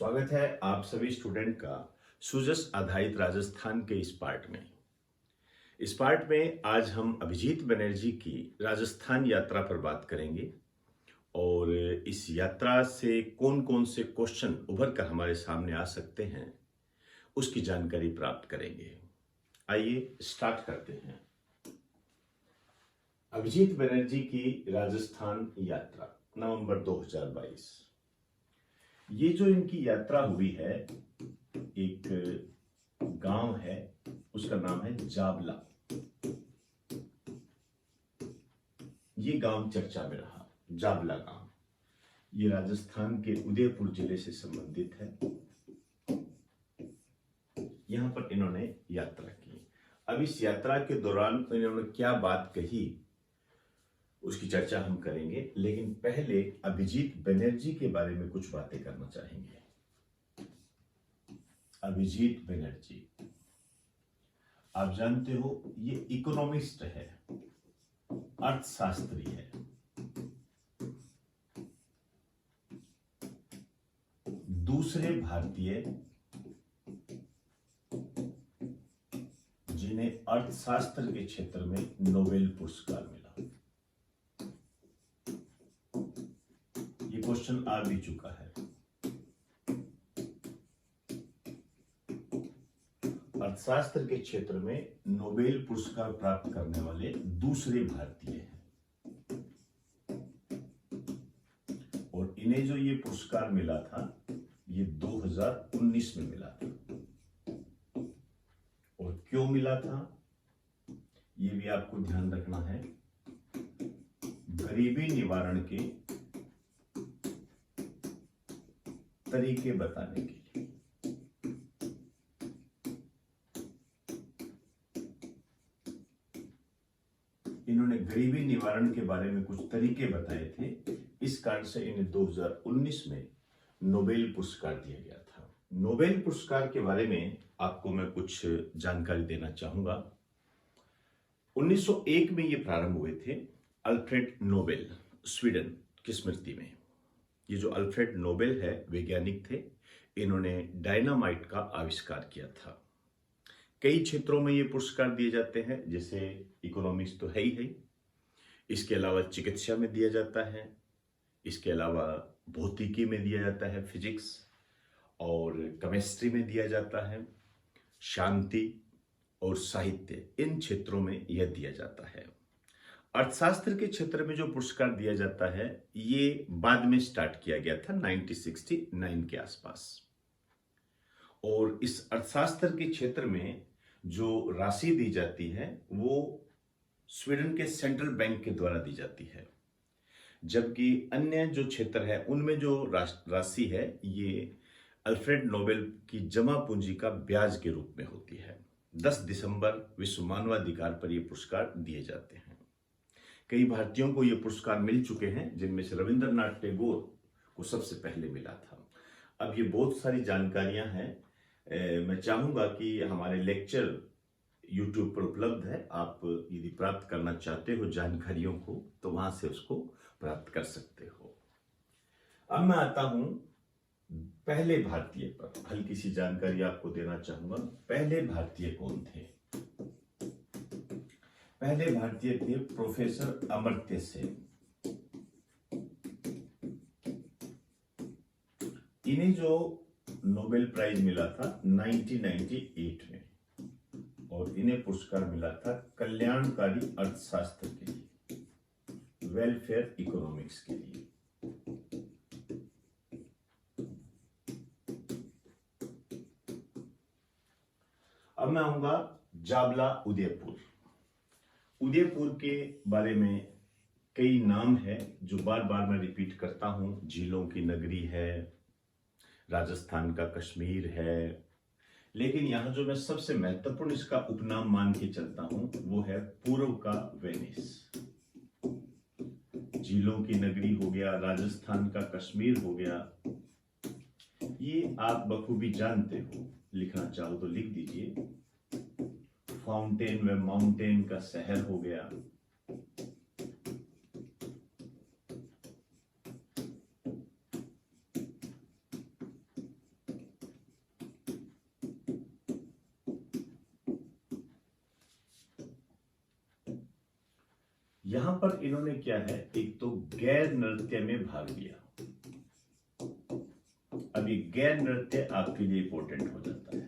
स्वागत है आप सभी स्टूडेंट का सुजस आधारित राजस्थान के इस पार्ट में। इस पार्ट में आज हम अभिजीत बनर्जी की राजस्थान यात्रा पर बात करेंगे और इस यात्रा से कौन कौन से क्वेश्चन उभर कर हमारे सामने आ सकते हैं उसकी जानकारी प्राप्त करेंगे। आइए स्टार्ट करते हैं। अभिजीत बनर्जी की राजस्थान यात्रा नवंबर 2022। ये जो इनकी यात्रा हुई है, एक गांव है, उसका नाम है जाबला। ये गांव चर्चा में रहा, जाबला गांव। ये राजस्थान के उदयपुर जिले से संबंधित है। यहां पर इन्होंने यात्रा की। अब इस यात्रा के दौरान इन्होंने क्या बात कही उसकी चर्चा हम करेंगे, लेकिन पहले अभिजीत बनर्जी के बारे में कुछ बातें करना चाहेंगे। अभिजीत बनर्जी, आप जानते हो, ये इकोनॉमिस्ट है, अर्थशास्त्री है। दूसरे भारतीय जिन्हें अर्थशास्त्र के क्षेत्र में नोबेल पुरस्कार मिला। ये क्वेश्चन आ भी चुका है। अर्थशास्त्र के क्षेत्र में नोबेल पुरस्कार प्राप्त करने वाले दूसरे भारतीय हैं और इन्हें जो ये पुरस्कार मिला था ये 2019 में मिला था। और क्यों मिला था ये भी आपको ध्यान रखना है। गरीबी निवारण के तरीके बताने के लिए। इन्होंने गरीबी निवारण के बारे में कुछ तरीके बताए थे, इस कारण से इन्हें 2019 में नोबेल पुरस्कार दिया गया था। नोबेल पुरस्कार के बारे में आपको मैं कुछ जानकारी देना चाहूंगा। 1901 में ये प्रारंभ हुए थे अल्फ्रेड नोबेल, स्वीडन की स्मृति में। ये जो अल्फ्रेड नोबेल है वैज्ञानिक थे, इन्होंने डायनामाइट का आविष्कार किया था। कई क्षेत्रों में ये पुरस्कार दिए जाते हैं, जैसे इकोनॉमिक्स तो है ही, इसके अलावा चिकित्सा में दिया जाता है, इसके अलावा भौतिकी में दिया जाता है, फिजिक्स और केमिस्ट्री में दिया जाता है, शांति और साहित्य, इन क्षेत्रों में यह दिया जाता है। अर्थशास्त्र के क्षेत्र में जो पुरस्कार दिया जाता है ये बाद में स्टार्ट किया गया था 1969 के आसपास। और इस अर्थशास्त्र के क्षेत्र में जो राशि दी जाती है वो स्वीडन के सेंट्रल बैंक के द्वारा दी जाती है, जबकि अन्य जो क्षेत्र है उनमें जो राशि है ये अल्फ्रेड नोबेल की जमा पूंजी का ब्याज के रूप में होती है। 10 दिसंबर विश्व मानवाधिकार पर ये पुरस्कार दिए जाते हैं। कई भारतीयों को ये पुरस्कार मिल चुके हैं, जिनमें से रविंद्रनाथ टैगोर को सबसे पहले मिला था। अब ये बहुत सारी जानकारियां हैं। मैं चाहूंगा कि हमारे लेक्चर YouTube पर उपलब्ध है, आप यदि प्राप्त करना चाहते हो जानकारियों को तो वहां से उसको प्राप्त कर सकते हो। अब मैं आता हूं पहले भारतीय पर। हल्की सी जानकारी आपको देना चाहूंगा। पहले भारतीय कौन थे? पहले भारतीय थे प्रोफेसर अमर्त्य सेन। इन्हें जो नोबेल प्राइज मिला था 1998 में और इन्हें पुरस्कार मिला था कल्याणकारी अर्थशास्त्र के लिए, वेलफेयर इकोनॉमिक्स के लिए। अब मैं आऊंगा जाबला उदयपुर। उदयपुर के बारे में कई नाम है जो बार बार मैं रिपीट करता हूं। झीलों की नगरी है, राजस्थान का कश्मीर है, लेकिन यहां जो मैं सबसे महत्वपूर्ण इसका उपनाम मान के चलता हूं वो है पूर्व का वेनिस। झीलों की नगरी हो गया, राजस्थान का कश्मीर हो गया, ये आप बखूबी जानते हो। लिखना चाहो तो लिख दीजिए। फाउंटेन व माउंटेन का शहर हो गया। यहां पर इन्होंने क्या है, एक तो गैर नृत्य में भाग लिया। अब ये गैर नृत्य आपके लिए इंपॉर्टेंट हो जाता है।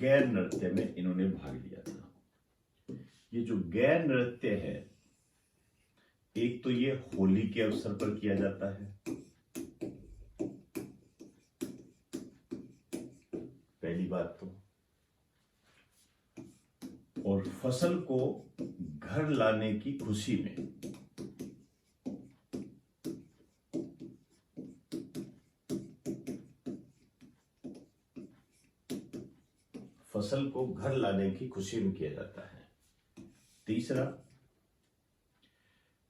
गैर नृत्य में इन्होंने भाग लिया था। ये जो गैर नृत्य है, एक तो ये होली के अवसर पर किया जाता है, पहली बात तो, और फसल को घर लाने की खुशी में फसल को घर लाने की खुशी में किया जाता है। तीसरा,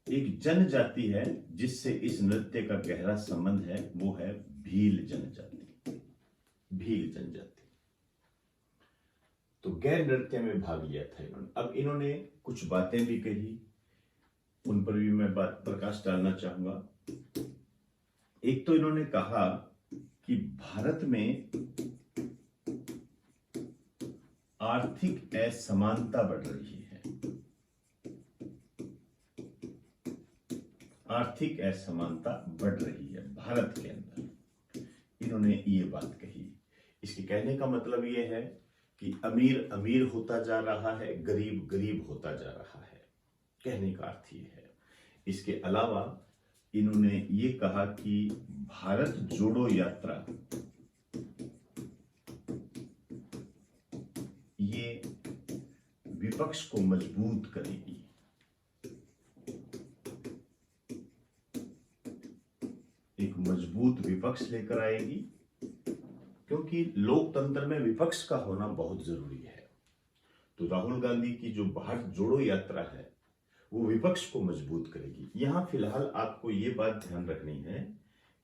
एक जनजाति है जिससे इस नृत्य का गहरा संबंध है, वो है भील जनजाति। भील जनजाति। तो गैर नृत्य में भाग लिया था इन्होंने। अब इन्होंने कुछ बातें भी कही, उन पर भी मैं प्रकाश डालना चाहूंगा। एक तो इन्होंने कहा कि भारत में आर्थिक असमानता बढ़ रही है। आर्थिक असमानता बढ़ रही है भारत के अंदर, इन्होंने ये बात कही। इसके कहने का मतलब ये है कि अमीर अमीर होता जा रहा है, गरीब गरीब होता जा रहा है, कहने का अर्थ ये है। इसके अलावा इन्होंने ये कहा कि भारत जोड़ो यात्रा ये विपक्ष को मजबूत करेगी। एक मजबूत विपक्ष लेकर आएगी, क्योंकि लोकतंत्र में विपक्ष का होना बहुत जरूरी है। तो राहुल गांधी की जो भारत जोड़ो यात्रा है वो विपक्ष को मजबूत करेगी। यहां फिलहाल आपको ये बात ध्यान रखनी है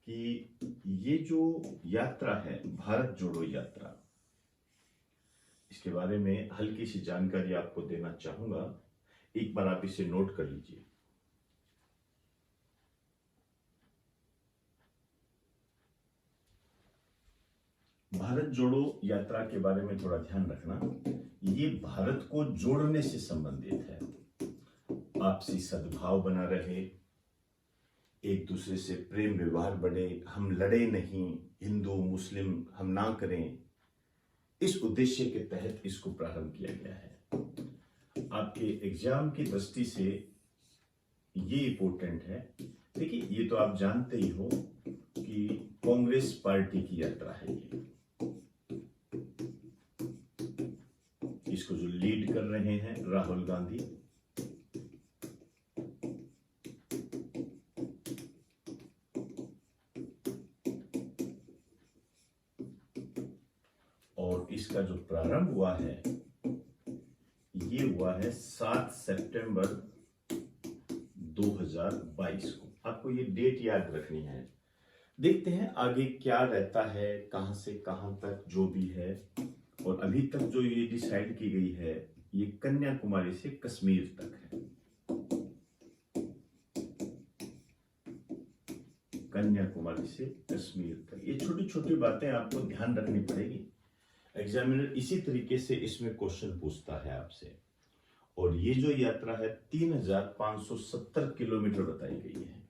कि ये जो यात्रा है भारत जोड़ो यात्रा, इसके बारे में हल्की सी जानकारी आपको देना चाहूंगा। एक बार आप इसे नोट कर लीजिए। भारत जोड़ो यात्रा के बारे में थोड़ा ध्यान रखना। ये भारत को जोड़ने से संबंधित है। आपसी सद्भाव बना रहे, एक दूसरे से प्रेम व्यवहार बढ़े, हम लड़े नहीं, हिंदू मुस्लिम हम ना करें, इस उद्देश्य के तहत इसको प्रारंभ किया गया है। आपके एग्जाम की दृष्टि से ये इंपॉर्टेंट है। देखिए, ये तो आप जानते ही हो कि कांग्रेस पार्टी की यात्रा है ये। इसको जो लीड कर रहे हैं राहुल गांधी, और इसका जो प्रारंभ हुआ है ये हुआ है 7 सितंबर 2022 को। आपको ये डेट याद रखनी है। देखते हैं आगे क्या रहता है, कहां से कहां तक जो भी है। और अभी तक जो ये डिसाइड की गई है, ये कन्याकुमारी से कश्मीर तक है। कन्याकुमारी से कश्मीर तक, ये छोटी छोटी बातें आपको ध्यान रखनी पड़ेगी। एग्जामिनर इसी तरीके से इसमें क्वेश्चन पूछता है आपसे। और ये जो यात्रा है 3570 किलोमीटर बताई गई है।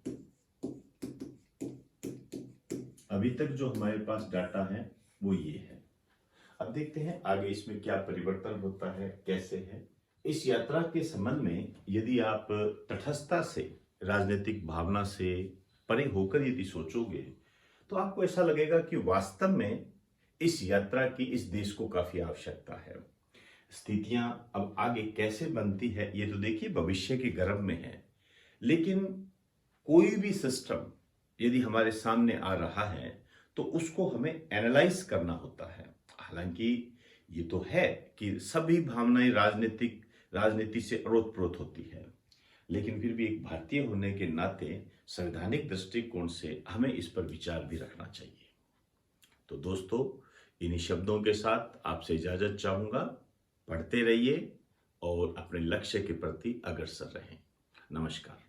अभी तक जो हमारे पास डाटा है वो ये है। अब देखते हैं आगे इसमें क्या परिवर्तन होता है, कैसे है। इस यात्रा के संबंध में यदि आप तटस्थता से, राजनीतिक भावना से परे होकर यदि सोचोगे तो आपको ऐसा लगेगा कि वास्तव में इस यात्रा की इस देश को काफी आवश्यकता है। स्थितियां अब आगे कैसे बनती है ये तो देखिए भविष्य के गर्भ में है। लेकिन कोई भी सिस्टम यदि हमारे सामने आ रहा है तो उसको हमें एनालाइज करना होता है। हालांकि ये तो है कि सभी भावनाएं राजनीति से ओतप्रोत होती है, लेकिन फिर भी एक भारतीय होने के नाते संवैधानिक दृष्टिकोण से हमें इस पर विचार भी रखना चाहिए। तो दोस्तों, इन्हीं शब्दों के साथ आपसे इजाजत चाहूंगा। पढ़ते रहिए और अपने लक्ष्य के प्रति अग्रसर रहें। नमस्कार।